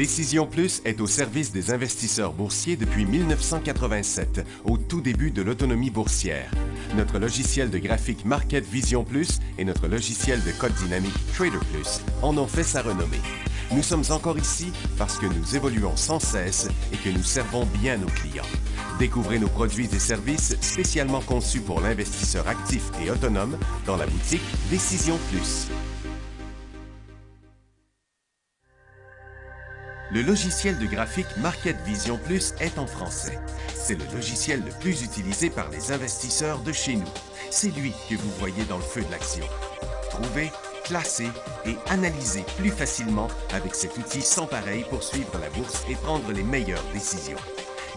Décision Plus est au service des investisseurs boursiers depuis 1987, au tout début de l'autonomie boursière. Notre logiciel de graphique Market Vision Plus et notre logiciel de code dynamique Trader Plus en ont fait sa renommée. Nous sommes encore ici parce que nous évoluons sans cesse et que nous servons bien nos clients. Découvrez nos produits et services spécialement conçus pour l'investisseur actif et autonome dans la boutique Décision Plus. Le logiciel de graphique Market Vision Plus est en français. C'est le logiciel le plus utilisé par les investisseurs de chez nous. C'est lui que vous voyez dans le feu de l'action. Trouvez, classez et analysez plus facilement avec cet outil sans pareil pour suivre la bourse et prendre les meilleures décisions.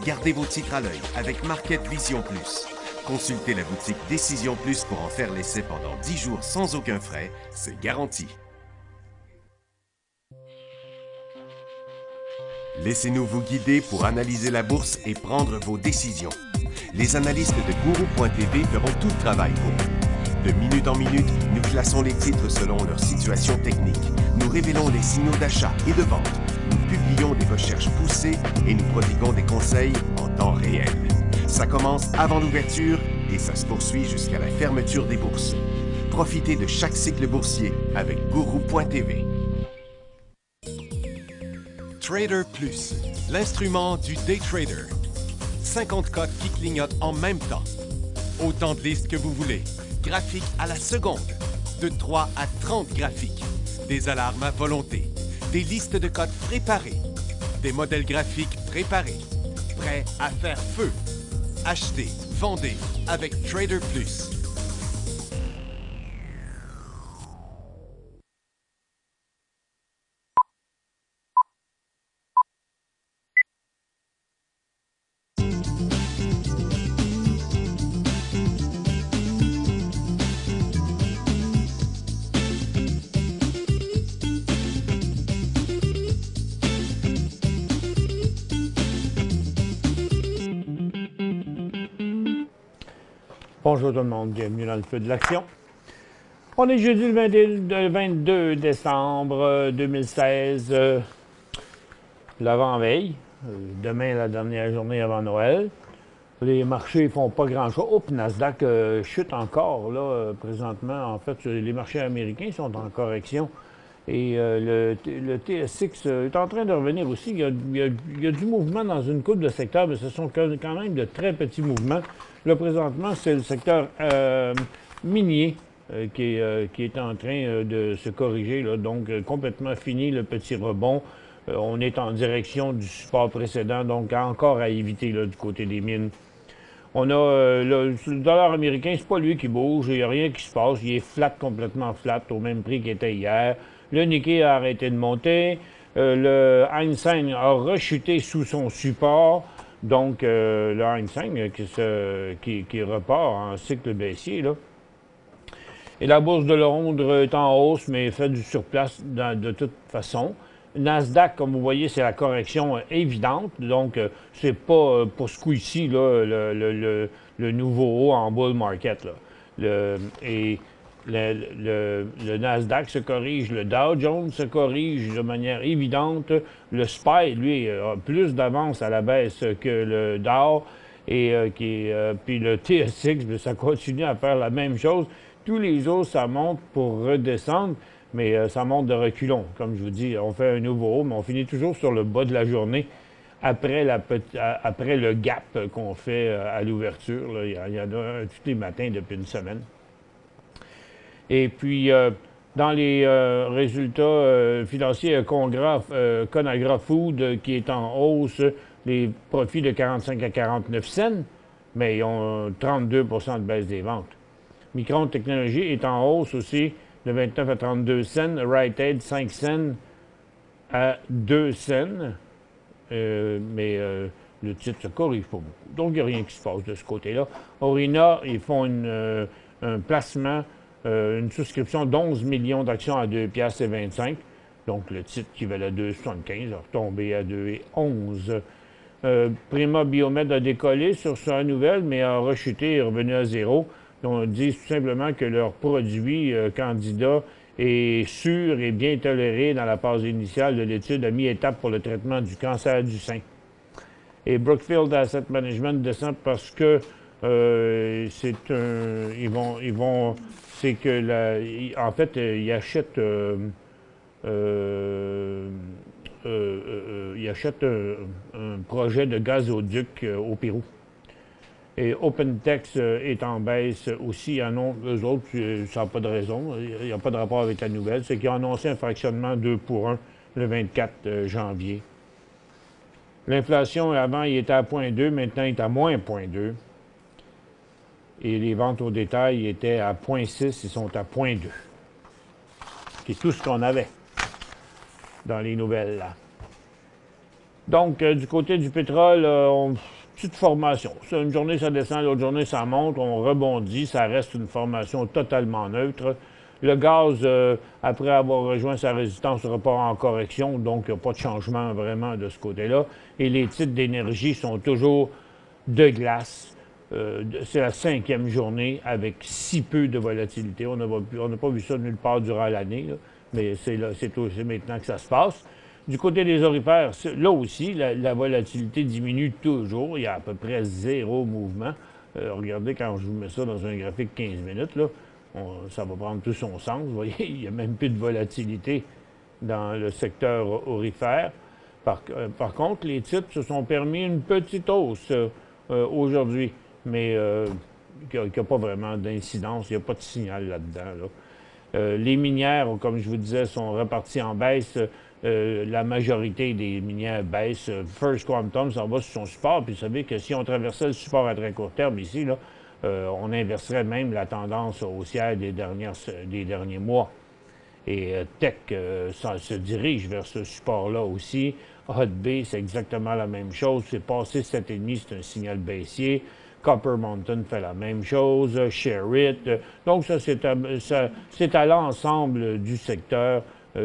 Gardez vos titres à l'œil avec Market Vision Plus. Consultez la boutique Décision Plus pour en faire l'essai pendant 10 jours sans aucun frais, c'est garanti. Laissez-nous vous guider pour analyser la bourse et prendre vos décisions. Les analystes de Guru.tv feront tout le travail pour vous. De minute en minute, nous classons les titres selon leur situation technique. Nous révélons les signaux d'achat et de vente. Nous publions des recherches poussées et nous prodiguons des conseils en temps réel. Ça commence avant l'ouverture et ça se poursuit jusqu'à la fermeture des bourses. Profitez de chaque cycle boursier avec Guru.tv. Trader Plus, l'instrument du day trader. 50 cotes qui clignotent en même temps. Autant de listes que vous voulez. Graphiques à la seconde. De 3 à 30 graphiques. Des alarmes à volonté. Des listes de cotes préparées. Des modèles graphiques préparés. Prêts à faire feu. Achetez, vendez avec Trader Plus. Bonjour tout le monde, bienvenue dans le feu de l'action. On est jeudi le 22 décembre 2016, l'avant-veille. Demain, la dernière journée avant Noël. Les marchés ne font pas grand-chose. Oh, puis Nasdaq chute encore, là, présentement. En fait, les marchés américains sont en correction. Et le TSX est en train de revenir aussi. Il y a du mouvement dans une couple de secteurs, mais ce sont quand même de très petits mouvements. Là, présentement, c'est le secteur minier qui est en train de se corriger. Là, donc, complètement fini le petit rebond. On est en direction du support précédent, donc encore à éviter là, du côté des mines. On a le dollar américain, c'est pas lui qui bouge, il n'y a rien qui se passe. Il est flat, complètement flat, au même prix qu'il était hier. Le Nikkei a arrêté de monter. Le Hang Seng a rechuté sous son support. Donc, le Hang Seng qui repart en cycle baissier, là. Et la bourse de Londres est en hausse, mais fait du surplace de toute façon. Nasdaq, comme vous voyez, c'est la correction évidente. Donc, c'est pas pour ce coup-ci, là, le nouveau haut en bull market, là. Le Nasdaq se corrige, le Dow Jones se corrige de manière évidente. Le SPY, lui, a plus d'avance à la baisse que le Dow. Puis le TSX, ça continue à faire la même chose. Tous les jours, ça monte pour redescendre, mais ça monte de reculons. Comme je vous dis, on fait un nouveau haut, mais on finit toujours sur le bas de la journée. Après le gap qu'on fait à l'ouverture, il y en a un tous les matins depuis une semaine. Et puis, dans les résultats financiers, Conagra Food qui est en hausse, les profits de 45 à 49 cents, mais ils ont 32 de baisse des ventes. Micron Technologies est en hausse aussi de 29 à 32 cents. Rite Aid, 5 cents à 2 cents. Mais le titre se corrige pas beaucoup. Donc, il n'y a rien qui se passe de ce côté-là. Orina, ils font un placement, une souscription d'11 millions d'actions à 2,25 $. Donc, le titre qui valait 2,75 a retombé à 2,11 $. Prima Biomed a décollé sur sa nouvelle, mais a rechuté et est revenu à zéro. On dit tout simplement que leur produit candidat est sûr et bien toléré dans la phase initiale de l'étude à mi-étape pour le traitement du cancer du sein. Et Brookfield Asset Management descend parce que c'est que en fait, ils achètent un projet de gazoduc au Pérou. Et OpenText est en baisse aussi. Eux autres, ça n'a pas de raison. Il n'y a pas de rapport avec la nouvelle. C'est qu'ils ont annoncé un fractionnement 2 pour 1 le 24 janvier. L'inflation, avant, il était à 0,2, maintenant, il est à moins 0,2. Et les ventes au détail étaient à 0,6, ils sont à 0,2. C'est tout ce qu'on avait dans les nouvelles, là. Donc, du côté du pétrole, petite formation. Une journée, ça descend, l'autre journée, ça monte, on rebondit, ça reste une formation totalement neutre. Le gaz, après avoir rejoint sa résistance, repart en correction, donc il n'y a pas de changement vraiment de ce côté-là. Et les titres d'énergie sont toujours de glace. C'est la 5e journée avec si peu de volatilité. On n'a pas vu ça nulle part durant l'année, mais c'est maintenant que ça se passe. Du côté des orifères, là aussi, la volatilité diminue toujours. Il y a à peu près 0 mouvement. Regardez, quand je vous mets ça dans un graphique 15 minutes, là, ça va prendre tout son sens. Vous voyez, il n'y a même plus de volatilité dans le secteur orifère. Par contre, les titres se sont permis une petite hausse aujourd'hui, mais qui n'a pas vraiment d'incidence. Il n'y a pas de signal là-dedans. Les minières, comme je vous disais, sont reparties en baisse. La majorité des minières baissent. First Quantum s'en va sur son support. Puis vous savez que si on traversait le support à très court terme ici, là, on inverserait même la tendance haussière des derniers mois. Et Tech se dirige vers ce support-là aussi. Hot Bay, c'est exactement la même chose. C'est passé 7,5, c'est un signal baissier. Copper Mountain fait la même chose. Sherritt. Donc ça, c'est à l'ensemble du secteur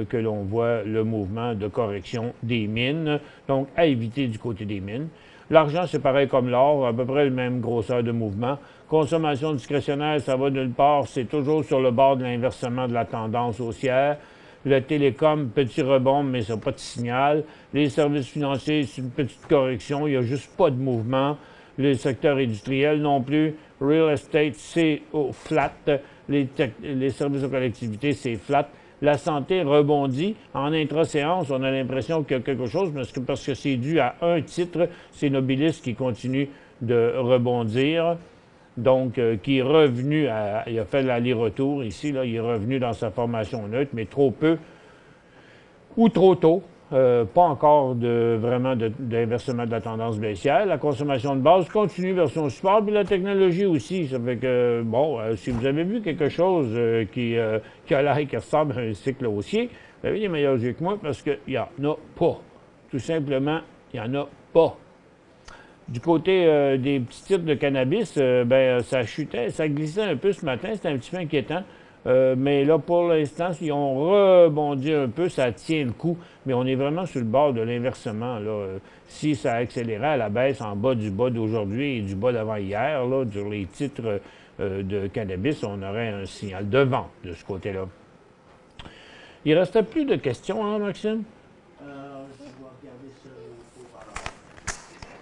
que l'on voit le mouvement de correction des mines. Donc, à éviter du côté des mines. L'argent, c'est pareil comme l'or, à peu près le même grosseur de mouvement. Consommation discrétionnaire, ça va nulle part. C'est toujours sur le bord de l'inversement de la tendance haussière. Le télécom, petit rebond, mais ça n'a pas de signal. Les services financiers, c'est une petite correction. Il n'y a juste pas de mouvement. Le secteur industriel non plus. Real estate, c'est flat. Les services de collectivité, c'est flat. La santé rebondit. En intra-séance, on a l'impression qu'il y a quelque chose, parce que c'est dû à un titre, c'est Nobilis qui continue de rebondir. Donc, qui est revenu, il a fait l'aller-retour ici, là, il est revenu dans sa formation neutre, mais trop peu ou trop tôt. Pas encore vraiment d'inversement de la tendance baissière. La consommation de base continue vers son support, puis la technologie aussi. Ça fait que, si vous avez vu quelque chose qui a l'air qui ressemble à un cycle haussier, vous avez des meilleurs yeux que moi parce qu'il n'y en a pas. Tout simplement, il n'y en a pas. Du côté des petits titres de cannabis, ça chutait, ça glissait un peu ce matin, c'était un petit peu inquiétant. Mais là, pour l'instant, ils ont rebondi un peu, ça tient le coup, mais on est vraiment sur le bord de l'inversement. Si ça accélérait à la baisse en bas du bas d'aujourd'hui et du bas d'avant-hier, sur les titres de cannabis, on aurait un signal de vente de ce côté-là. Il ne restait plus de questions, hein, Maxime? Je vais regarder ça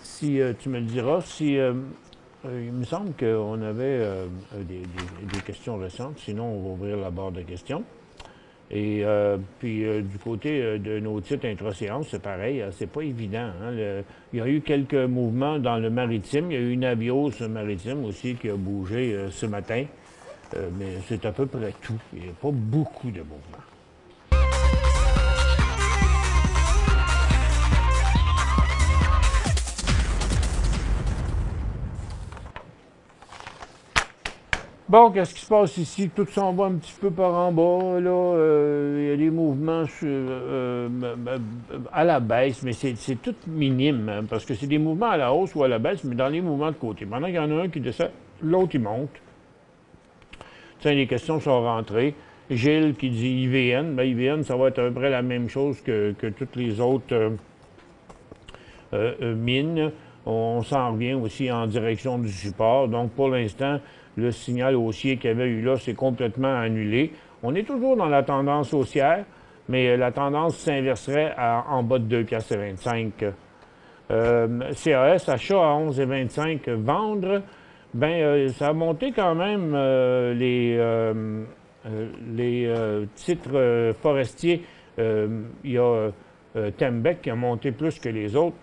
Si tu me le diras, il me semble qu'on avait des questions récentes, sinon on va ouvrir la barre de questions. Et puis du côté de nos titres intra-séance, c'est pareil, c'est pas évident. Hein? Il y a eu quelques mouvements dans le maritime, il y a eu une Navios maritime aussi qui a bougé ce matin, mais c'est à peu près tout. Il n'y a pas beaucoup de mouvements. Bon, qu'est-ce qui se passe ici? Tout s'en va un petit peu par en bas, là. Il y a des mouvements à la baisse, mais c'est tout minime, hein, parce que c'est des mouvements à la hausse ou à la baisse, mais dans les mouvements de côté. Pendant qu'il y en a un qui descend, l'autre, il monte. Tiens, les questions sont rentrées. Gilles qui dit IVN. Bien, IVN, ça va être à peu près la même chose que toutes les autres mines. On s'en revient aussi en direction du support. Donc, pour l'instant, le signal haussier qu'il y avait eu là, c'est complètement annulé. On est toujours dans la tendance haussière, mais la tendance s'inverserait en bas de 2,25 $. CAS, achat à 11,25 $, vendre, ben ça a monté quand même les titres forestiers. Il y a Tembec qui a monté plus que les autres.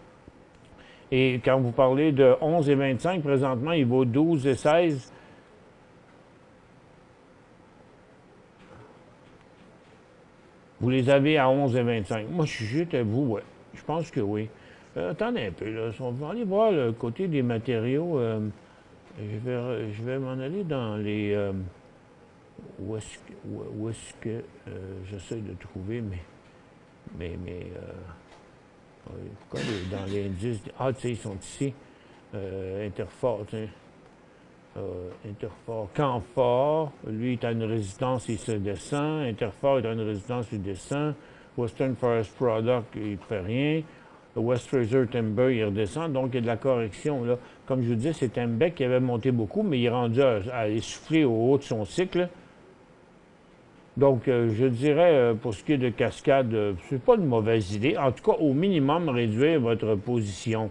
Et quand vous parlez de 11,25 $, présentement, il vaut 12,16 $. Vous les avez à 11,25 $. Moi, je suis juste à vous, ouais. Je pense que oui. Attendez un peu, là. On va aller voir le côté des matériaux. Je vais m'en aller dans les... où est-ce que j'essaie de trouver, pourquoi dans l'indice... Ah, tu sais, ils sont ici. Interfort, tiens. Interfort. Canfor, lui, est à une résistance, il se descend. Interfort est à une résistance, il descend. Western Forest Product, il ne fait rien. West Fraser Timber, il redescend. Donc, il y a de la correction, là. Comme je vous disais, c'est Tembec qui avait monté beaucoup, mais il est rendu à essouffler au haut de son cycle. Donc, je dirais, pour ce qui est de cascade, c'est pas une mauvaise idée. En tout cas, au minimum, réduire votre position.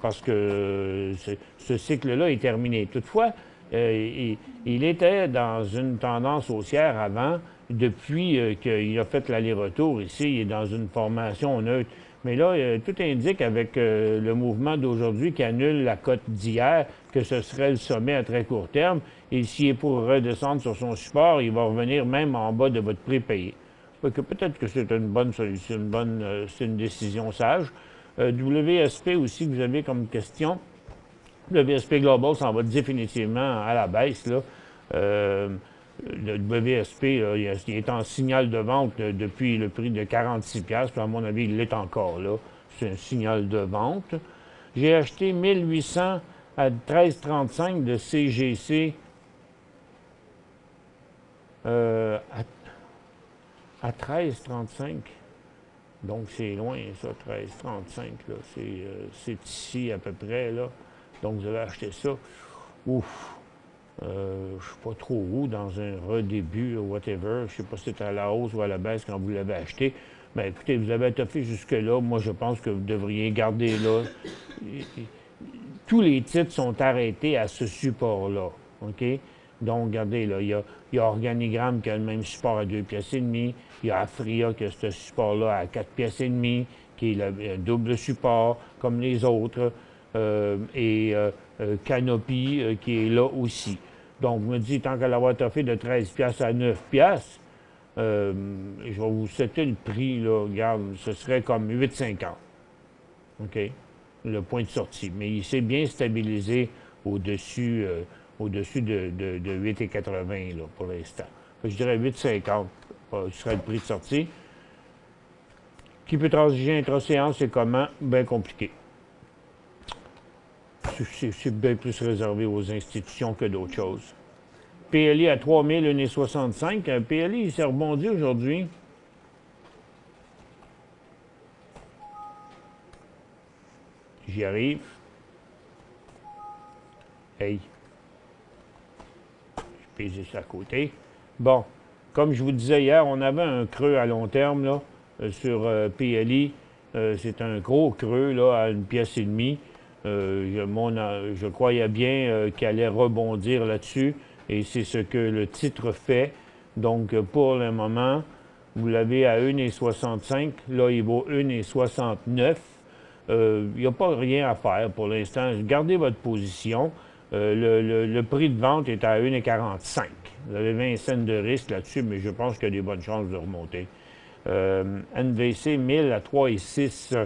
Parce que ce cycle-là est terminé. Toutefois, il était dans une tendance haussière avant, depuis qu'il a fait l'aller-retour ici, il est dans une formation neutre. Mais là, tout indique avec le mouvement d'aujourd'hui qui annule la cote d'hier, que ce serait le sommet à très court terme. Et s'il est pour redescendre sur son support, il va revenir même en bas de votre prix payé. Peut-être que c'est une bonne solution, c'est une décision sage. WSP aussi que vous avez comme question. WSP Global s'en va définitivement à la baisse, là. Le WSP, là, il est en signal de vente depuis le prix de 46 $. Puis à mon avis, il l'est encore là. C'est un signal de vente. J'ai acheté 1800 à 13,35 de CGC à 13,35. Donc, c'est loin, ça, 13,35, là. C'est ici, à peu près, là. Donc, vous avez acheté ça. Ouf! Je ne suis pas trop où, dans un redébut, whatever. Je ne sais pas si c'était à la hausse ou à la baisse quand vous l'avez acheté. Mais écoutez, vous avez étoffé jusque-là. Moi, je pense que vous devriez garder là. Tous les titres sont arrêtés à ce support-là. OK? Donc, regardez, là, il y a Organigramme qui a le même support à 2,5 $. Il y a Afria qui a ce support-là à 4,5 $, qui est le double support, comme les autres. Canopy qui est là aussi. Donc, je me dis, tant qu'à l'avoir toffé de 13 $ à 9 $, je vais vous setter le prix, là, regarde, ce serait comme 8,50. OK? Le point de sortie. Mais il s'est bien stabilisé au-dessus de 8,80 là, pour l'instant. Je dirais 8,50, ce serait le prix de sortie. Qui peut transiger intra-séance, c'est comment? Bien compliqué. C'est bien plus réservé aux institutions que d'autres choses. PLI à 3000, 1,65. PLI, il s'est rebondi aujourd'hui. J'y arrive. Hey. Je pèse ça à côté. Bon, comme je vous disais hier, on avait un creux à long terme là, sur PLI. C'est un gros creux là, à 1,5 $. Je croyais bien qu'il allait rebondir là-dessus et c'est ce que le titre fait. Donc, pour le moment, vous l'avez à 1,65. Là, il vaut 1,69. Il n'y a pas rien à faire pour l'instant. Gardez votre position. Le prix de vente est à 1,45. Vous avez 20 cents de risque là-dessus, mais je pense qu'il y a des bonnes chances de remonter. NVC 1000 à 3,6.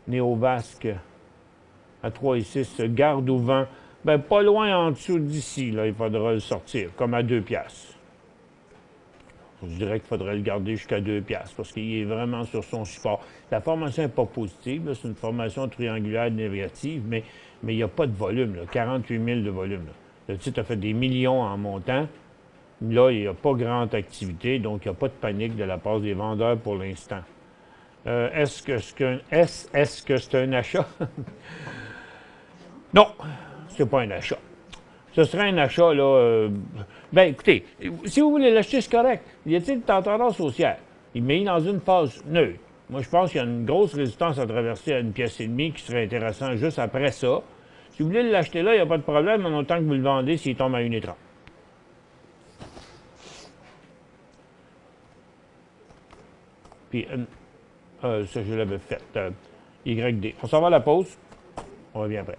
Néovasque à 3,6. Garde au vent. Bien, pas loin en dessous d'ici, là, il faudra le sortir, comme à 2 $. Je dirais qu'il faudrait le garder jusqu'à 2 $ parce qu'il est vraiment sur son support. La formation n'est pas positive, c'est une formation triangulaire négative, mais il n'y a pas de volume, là, 48 000 de volume. Là. Le titre a fait des millions en montant. Là, il n'y a pas grande activité, donc il n'y a pas de panique de la part des vendeurs pour l'instant. Est-ce que c'est un achat? Non, c'est pas un achat. ce serait un achat, là. Ben, écoutez, si vous voulez l'acheter, c'est correct. Y a-t-il en tendance haussière? Il met dans une phase neutre. Moi, je pense qu'il y a une grosse résistance à traverser à une pièce et demie qui serait intéressant juste après ça. Si vous voulez l'acheter là, il n'y a pas de problème, en autant que vous le vendez s'il tombe à 1,30. Puis, ça, je l'avais fait. YD. On s'en va à la pause. On revient après.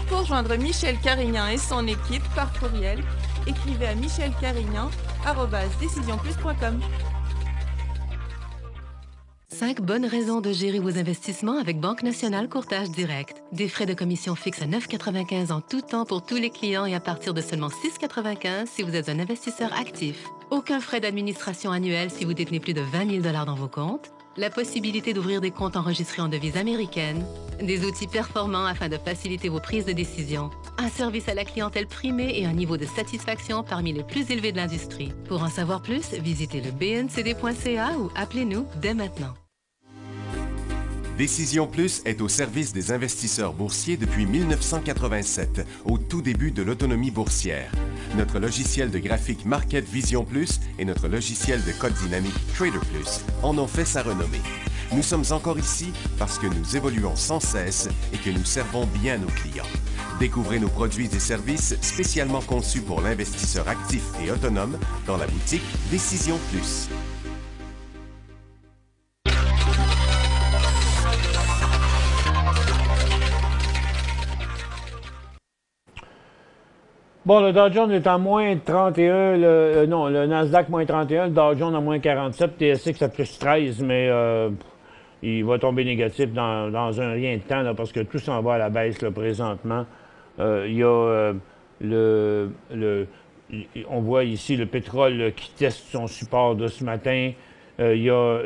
Pour joindre Michel Carignan et son équipe par courriel, écrivez à michelcarignan@decisionplus.com. 5 bonnes raisons de gérer vos investissements avec Banque Nationale Courtage Direct. Des frais de commission fixes à 9,95 en tout temps pour tous les clients et à partir de seulement 6,95 si vous êtes un investisseur actif. Aucun frais d'administration annuel si vous détenez plus de 20 000 $ dans vos comptes. La possibilité d'ouvrir des comptes enregistrés en devise américaine. Des outils performants afin de faciliter vos prises de décision. Un service à la clientèle primé et un niveau de satisfaction parmi les plus élevés de l'industrie. Pour en savoir plus, visitez le bncd.ca ou appelez-nous dès maintenant. Décision Plus est au service des investisseurs boursiers depuis 1987, au tout début de l'autonomie boursière. Notre logiciel de graphique Market Vision Plus et notre logiciel de code dynamique Trader Plus en ont fait sa renommée. Nous sommes encore ici parce que nous évoluons sans cesse et que nous servons bien nos clients. Découvrez nos produits et services spécialement conçus pour l'investisseur actif et autonome dans la boutique Décision Plus. Bon, le Dow Jones est à moins 31, le Nasdaq moins 31, le Dow Jones à moins 47, TSX à plus 13, mais il va tomber négatif dans un rien de temps, là, parce que tout s'en va à la baisse là, présentement. Il y a on voit ici le pétrole qui teste son support de ce matin. Il y a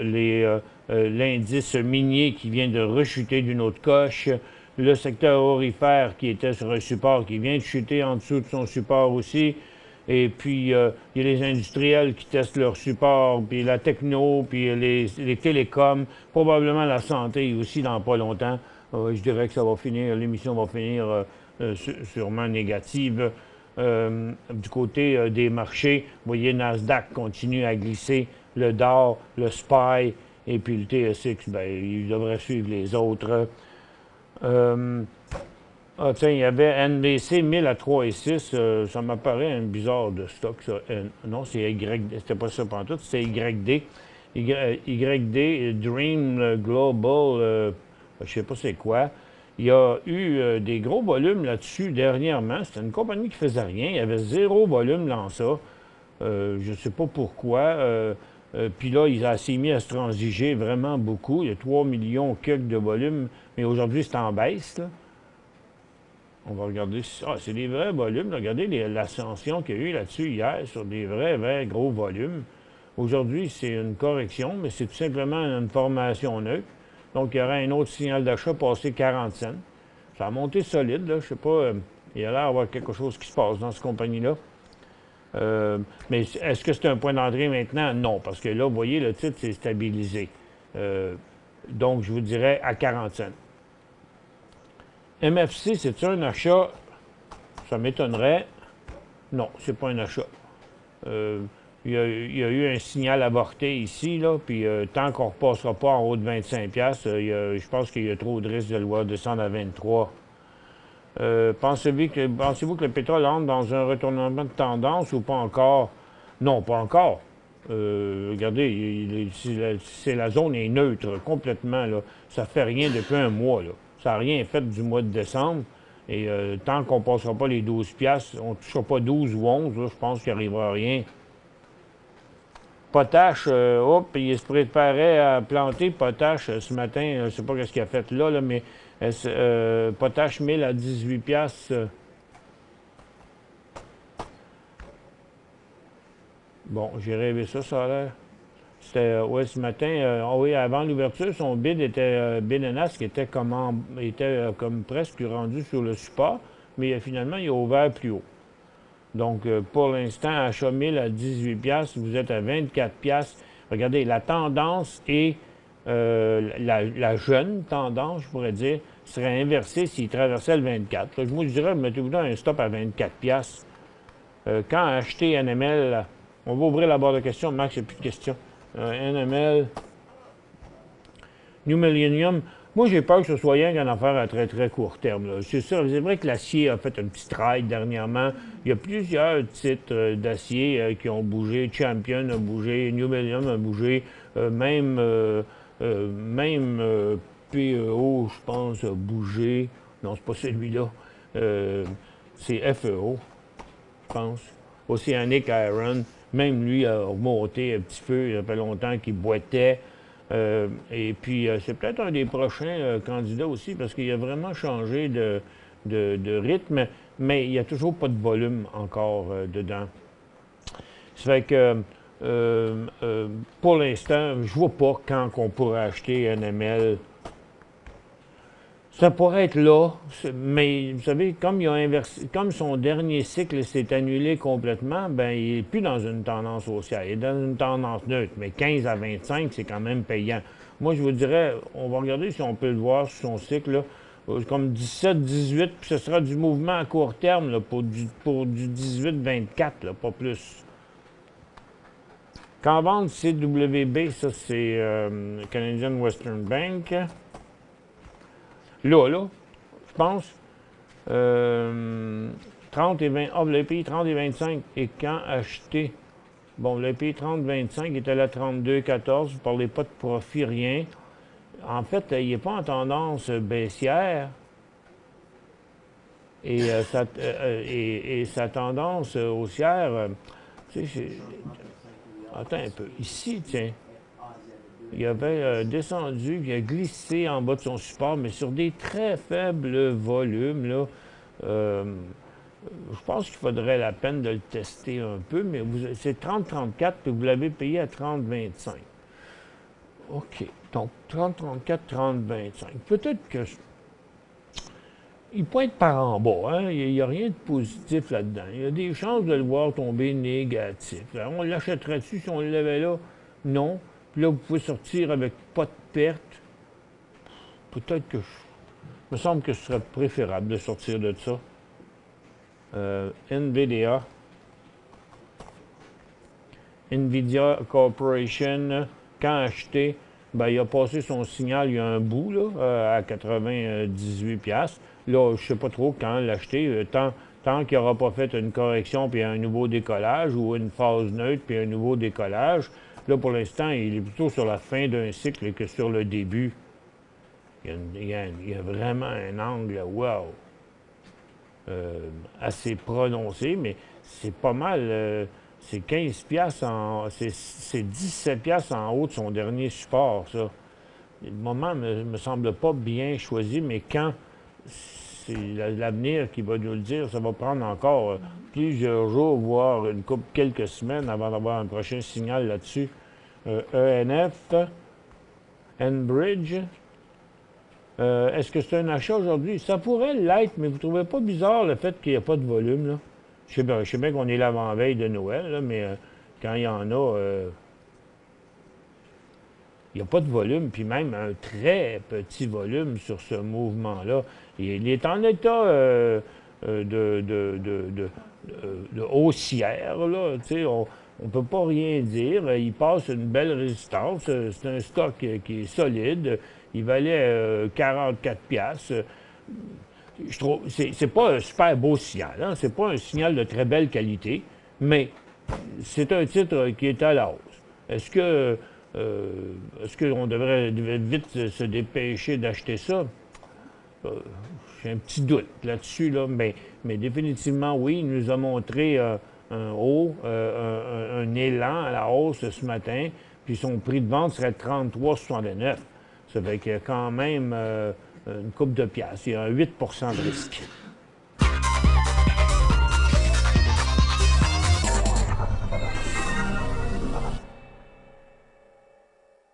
l'indice minier qui vient de rechuter d'une autre coche. Le secteur aurifère qui était sur un support qui vient de chuter en dessous de son support aussi. Et puis, il y a les industriels qui testent leur support, puis la techno, puis les télécoms, probablement la santé aussi dans pas longtemps. Je dirais que ça va finir, l'émission va finir sûrement négative. Du côté des marchés, vous voyez, Nasdaq continue à glisser, le Dow, le SPY, et puis le TSX, bien, il devrait suivre les autres. Tiens, il y avait NBC 1000 à 3,6. Ça m'apparaît un bizarre de stock, ça. Non, c'est YD. C'était pas ça pantoute, c'est YD. YD, Dream Global, je sais pas c'est quoi. Il y a eu des gros volumes là-dessus dernièrement. C'était une compagnie qui faisait rien. Il y avait 0 volume dans ça. Je sais pas pourquoi. Puis là, il s'est mis à se transiger vraiment beaucoup. Il y a 3 millions quelques de volume, mais aujourd'hui, c'est en baisse, là. On va regarder. Ah, c'est des vrais volumes. Regardez l'ascension qu'il y a eu là-dessus hier sur des vrais gros volumes. Aujourd'hui, c'est une correction, mais c'est tout simplement une formation neutre. Donc, il y aura un autre signal d'achat passé 40 cents. Ça a monté solide, là. Je sais pas, il y a l'air d'avoir quelque chose qui se passe dans cette compagnie-là. Mais est-ce que c'est un point d'entrée maintenant? Non, parce que là, vous voyez, le titre s'est stabilisé. Donc, je vous dirais à 40 cents. MFC, c'est un achat? Ça m'étonnerait. Non, c'est pas un achat. Il y a eu un signal avorté ici, là, puis tant qu'on ne repassera pas en haut de 25$, je pense qu'il y a trop de risques de le voir descendre à 23$. Pensez-vous que le pétrole entre dans un retournement de tendance ou pas encore? Non, pas encore. Regardez, la zone est neutre complètement, là. Ça ne fait rien depuis un mois, là. Ça n'a rien fait du mois de décembre. Et tant qu'on ne passera pas les 12$, on ne touchera pas 12 ou 11, là, je pense qu'il n'arrivera rien. Potache, il se préparait à planter potache ce matin. Je ne sais pas ce qu'il a fait là, mais potache 1000 à 18$. Bon, j'ai rêvé ça a l'air. C'était, ce matin, oui, avant l'ouverture, son bid était bid and ask, qui était comme presque rendu sur le support, mais finalement, il a ouvert plus haut. Donc, pour l'instant, achat 1000 à 18$, vous êtes à 24$. Regardez, la tendance est, la jeune tendance, je pourrais dire, serait inversé s'il traversait le 24. Là, moi, je dirais, mettez-vous dans un stop à 24 piastres. Quand acheter NML, on va ouvrir la barre de questions. Max, il n'y a plus de questions. NML, New Millennium. Moi, j'ai peur que ce soit rien qu'une affaire à très, très court terme. C'est sûr, c'est vrai que l'acier a fait un petit ride dernièrement. Il y a plusieurs titres d'acier qui ont bougé. Champion a bougé, New Millennium a bougé, même PEO, je pense, a bougé. Non, c'est pas celui-là. C'est FEO, je pense. Oceanic Iron, même lui a remonté un petit peu. Il y a fait longtemps qu'il boitait. Et puis, c'est peut-être un des prochains candidats aussi, parce qu'il a vraiment changé de rythme, mais il n'y a toujours pas de volume encore dedans. Ça fait que, pour l'instant, je vois pas quand on pourrait acheter NML. Ça pourrait être là, mais vous savez, comme il a inversé, comme son dernier cycle s'est annulé complètement, ben il n'est plus dans une tendance haussière, il est dans une tendance neutre. Mais 15 à 25, c'est quand même payant. Moi, je vous dirais, on va regarder si on peut le voir sur son cycle, là, comme 17, 18, puis ce sera du mouvement à court terme là, pour du 18, 24, là, pas plus. Quand on vend CWB, ça c'est Canadian Western Bank. Là, je pense, 30 et 20, vous l'avez payé 30 et 25, et quand acheter? Bon, vous l'avez payé 30, 25, il était là 32, 14, vous ne parlez pas de profit, rien. En fait, il n'est pas en tendance baissière, et sa tendance haussière, tu sais, attends un peu, ici, tiens. Il avait descendu, il a glissé en bas de son support, mais sur des très faibles volumes. Là, je pense qu'il faudrait la peine de le tester un peu, mais c'est 30-34, puis vous l'avez payé à 30-25. OK. Donc, 30-34, 30-25. Peut-être que... Il peut être par en bas, hein? Il n'y a rien de positif là-dedans. Il y a des chances de le voir tomber négatif. Alors, on l'achèterait-tu si on l'avait là? Non. Puis là, vous pouvez sortir avec pas de perte. Peut-être que... Il me semble que ce serait préférable de sortir de ça. NVIDIA. NVIDIA Corporation, quand acheté, ben, il a passé son signal il y a un bout, là, à 98$. Là, je ne sais pas trop quand l'acheter. Tant qu'il n'aura pas fait une correction puis un nouveau décollage ou une phase neutre puis un nouveau décollage, là, pour l'instant, il est plutôt sur la fin d'un cycle que sur le début. Il y a vraiment un angle, wow, assez prononcé, mais c'est pas mal. C'est 15$, c'est 17$ en haut de son dernier support, ça. Le moment ne me semble pas bien choisi, mais quand c'est l'avenir qui va nous le dire, ça va prendre encore plusieurs jours, voire quelques semaines avant d'avoir un prochain signal là-dessus. ENF, Enbridge. Est-ce que c'est un achat aujourd'hui? Ça pourrait l'être, mais vous ne trouvez pas bizarre le fait qu'il n'y a pas de volume, là? Je sais bien qu'on est l'avant-veille de Noël, là, mais quand il y en a, il n'y a pas de volume, puis même un très petit volume sur ce mouvement-là. Il est en état de haussière, là, tu sais, on ne peut pas rien dire. Il passe une belle résistance. C'est un stock qui est solide. Il valait 44$. Je trouve, c'est pas un super beau signal, hein? C'est pas un signal de très belle qualité, mais c'est un titre qui est à la hausse. Est-ce qu'on devrait vite se dépêcher d'acheter ça? J'ai un petit doute là-dessus, là, mais définitivement, oui, il nous a montré un haut, un élan à la hausse ce matin, puis son prix de vente serait 33,69. Ça fait qu'il y a quand même une coupe de piastres. Il y a un 8 de risque.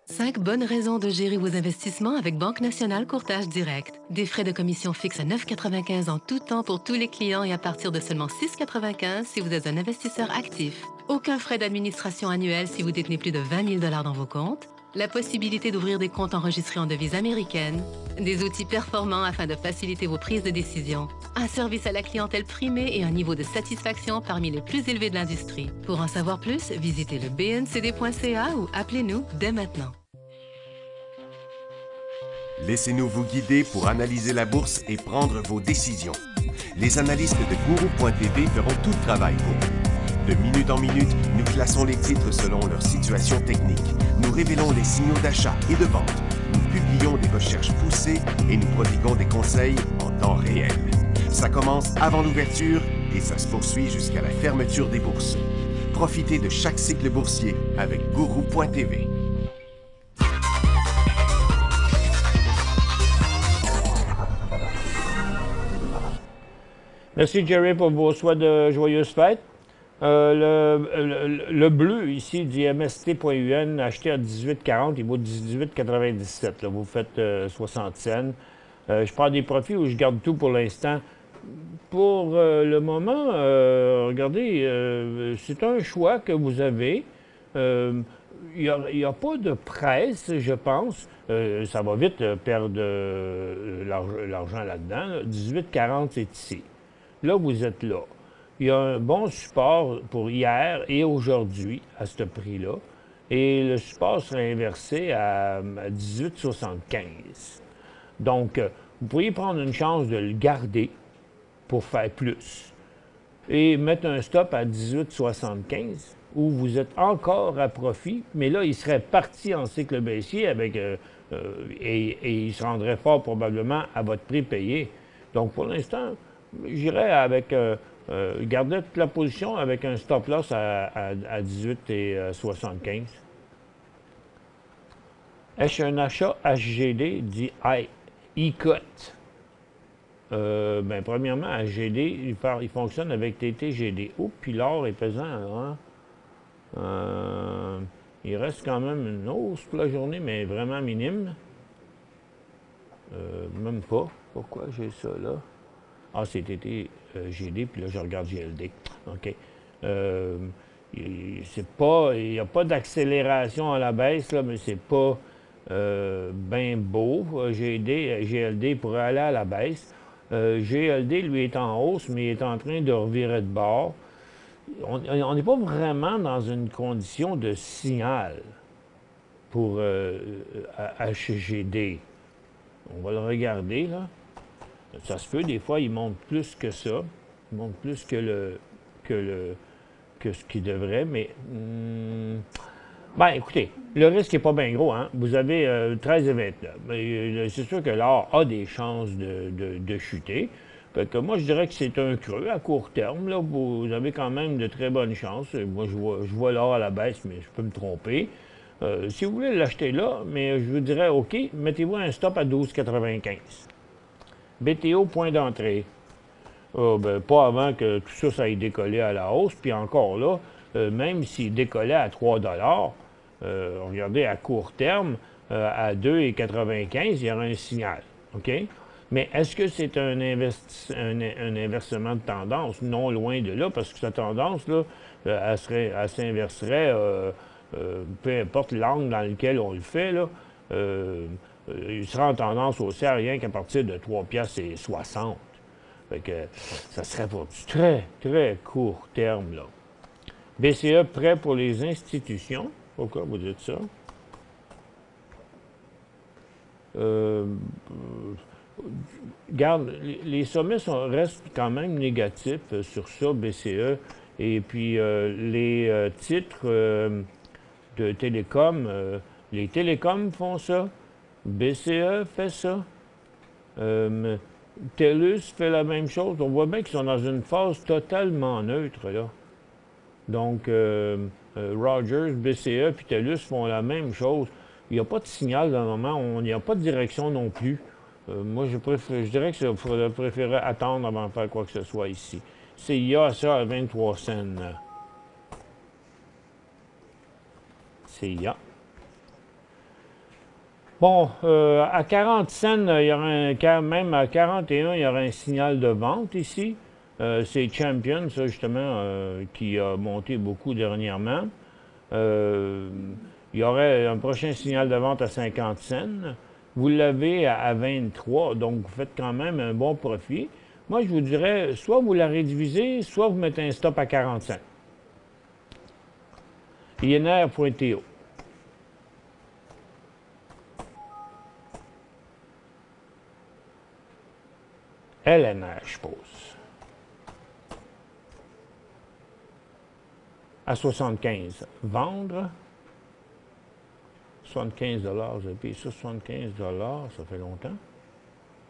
Cinq bonnes raisons de gérer vos investissements avec Banque Nationale Courtage Direct. Des frais de commission fixes à 9,95 en tout temps pour tous les clients et à partir de seulement 6,95 si vous êtes un investisseur actif. Aucun frais d'administration annuel si vous détenez plus de 20 000 $ dans vos comptes. la possibilité d'ouvrir des comptes enregistrés en devise américaine, des outils performants afin de faciliter vos prises de décision, un service à la clientèle primé et un niveau de satisfaction parmi les plus élevés de l'industrie. Pour en savoir plus, visitez le bncd.ca ou appelez-nous dès maintenant. Laissez-nous vous guider pour analyser la bourse et prendre vos décisions. Les analystes de Guru.tv feront tout le travail pour vous. De minute en minute, nous classons les titres selon leur situation technique. Nous révélons les signaux d'achat et de vente. Nous publions des recherches poussées et nous prodiguons des conseils en temps réel. Ça commence avant l'ouverture et ça se poursuit jusqu'à la fermeture des bourses. Profitez de chaque cycle boursier avec Guru.tv. Merci Jerry pour vos souhaits de joyeuses fêtes. Le bleu ici du MST.UN acheté à 18,40, il vaut 18,97. Vous faites 60 cents. Je prends des profits ou je garde tout pour l'instant. Pour le moment, regardez, c'est un choix que vous avez. Il n'y a pas de presse, je pense. Ça va vite perdre l'argent là-dedans. 18,40, c'est ici. Là, vous êtes là. Il y a un bon support pour hier et aujourd'hui à ce prix-là. Et le support serait inversé à 18,75. Donc, vous pourriez prendre une chance de le garder pour faire plus. Et mettre un stop à 18,75 où vous êtes encore à profit, mais là, il serait parti en cycle baissier avec, et il se rendrait fort probablement à votre prix payé. Donc, pour l'instant, j'irais avec... gardez toute la position avec un stop-loss à 18,75. Est-ce un achat HGD dit e-cut? Bien, premièrement, HGD, il fonctionne avec TTGD. Oh, puis l'or est pesant, hein? Il reste quand même une hausse pour la journée, mais vraiment minime. Même pas. Pourquoi j'ai ça là? Ah, c'est TTGD, puis là, je regarde GLD. OK. Il n'y a pas d'accélération à la baisse, là, mais c'est pas bien beau. GLD pourrait aller à la baisse. GLD, lui, est en hausse, mais il est en train de revirer de bord. On n'est pas vraiment dans une condition de signal pour HGD. On va le regarder, là. Ça se peut, des fois, il monte plus que ça. Il monte plus que ce qu'il devrait, mais... ben, écoutez, le risque n'est pas bien gros, hein. Vous avez 13,29. C'est sûr que l'or a des chances de chuter. Fait que moi, je dirais que c'est un creux à court terme. Là. Vous avez quand même de très bonnes chances. Moi, je vois l'or à la baisse, mais je peux me tromper. Si vous voulez l'acheter là, mais je vous dirais, OK, mettez-vous un stop à 12,95. BTO, point d'entrée. Ben, pas avant que tout ça ait décollé à la hausse. Puis encore là, même s'il décollait à 3 regardez, à court terme, à 2,95, il y aura un signal. OK? Mais est-ce que c'est un inversement de tendance? Non, loin de là, parce que cette tendance-là, elle s'inverserait, peu importe l'angle dans lequel on le fait, là, il sera en tendance haussière rien qu'à partir de 3,60 $. Fait que ça serait pour du très, très court terme, là. BCE prêt pour les institutions. Pourquoi vous dites ça? Regarde, les sommets restent quand même négatifs sur ça, BCE. Et puis, les titres de télécom, les télécoms font ça. BCE fait ça. TELUS fait la même chose. On voit bien qu'ils sont dans une phase totalement neutre, là. Donc, Rogers, BCE puis TELUS font la même chose. Il n'y a pas de signal dans le moment. Il n'y a pas de direction non plus. Moi, je dirais que je préférerais attendre avant de faire quoi que ce soit ici. CIA, ça, à 23 cents. CIA. Bon, à 40 cents, il y aura même à 41, il y aura un signal de vente ici. C'est Champion, ça, justement, qui a monté beaucoup dernièrement. il y aurait un prochain signal de vente à 50 cents. Vous l'avez à 23, donc vous faites quand même un bon profit. Moi, je vous dirais, soit vous la réduisez, soit vous mettez un stop à 40 cents. INR.TO. LNR, je pose. À 75. Vendre. 75 j'ai payé ça 75 ça fait longtemps.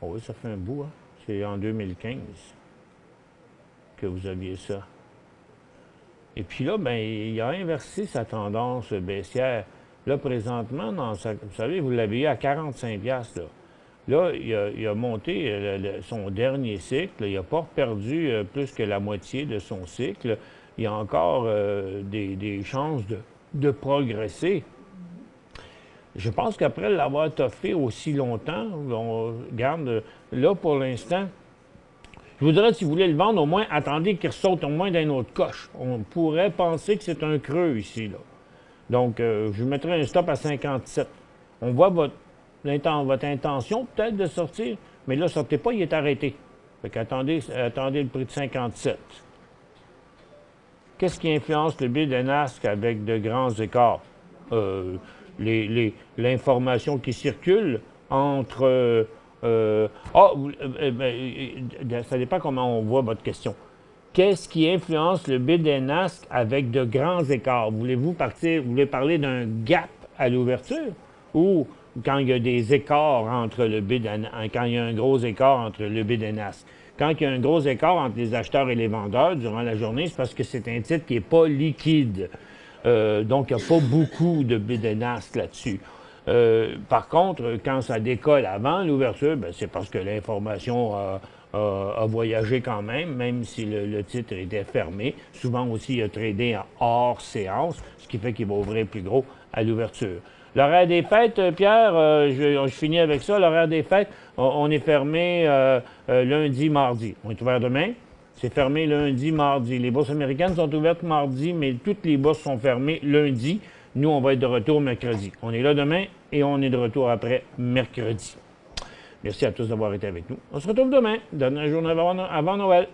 Oh oui, ça fait un bout, hein? C'est en 2015 que vous aviez ça. Et puis là, ben, il a inversé sa tendance baissière. Là, présentement, vous savez, vous l'avez eu à 45 là. Là, il a monté son dernier cycle. Il n'a pas perdu plus que la moitié de son cycle. Il y a encore des chances de progresser. Je pense qu'après l'avoir toffé aussi longtemps, on garde là pour l'instant. Je vous dirais, si vous voulez le vendre, au moins, attendez qu'il ressaute au moins d'un autre coche. On pourrait penser que c'est un creux ici, là. Donc, je mettrai un stop à 57. On voit votre intention peut-être de sortir, mais là, sortez pas, il est arrêté. Fait qu'attendez le prix de 57. Qu'est-ce qui influence le bid and ask avec de grands écarts? L'information qui circule entre... ça dépend comment on voit votre question. Qu'est-ce qui influence le bid and ask avec de grands écarts? Vous voulez parler d'un gap à l'ouverture ou quand il y a des écarts entre le bid quand il y a un gros écart entre le bid and ask? Quand il y a un gros écart entre les acheteurs et les vendeurs durant la journée, c'est parce que c'est un titre qui n'est pas liquide. Donc, il n'y a pas beaucoup de bid and ask là-dessus. Par contre, quand ça décolle avant l'ouverture, ben, c'est parce que l'information a voyagé quand même si le titre était fermé. Souvent aussi, il a tradé en hors séance, ce qui fait qu'il va ouvrir plus gros à l'ouverture. L'horaire des fêtes, Pierre, je finis avec ça. L'horaire des fêtes, on est fermé lundi, mardi. On est ouvert demain. C'est fermé lundi, mardi. Les bourses américaines sont ouvertes mardi, mais toutes les bourses sont fermées lundi. Nous, on va être de retour mercredi. On est là demain et on est de retour après mercredi. Merci à tous d'avoir été avec nous. On se retrouve demain, dernière journée avant Noël.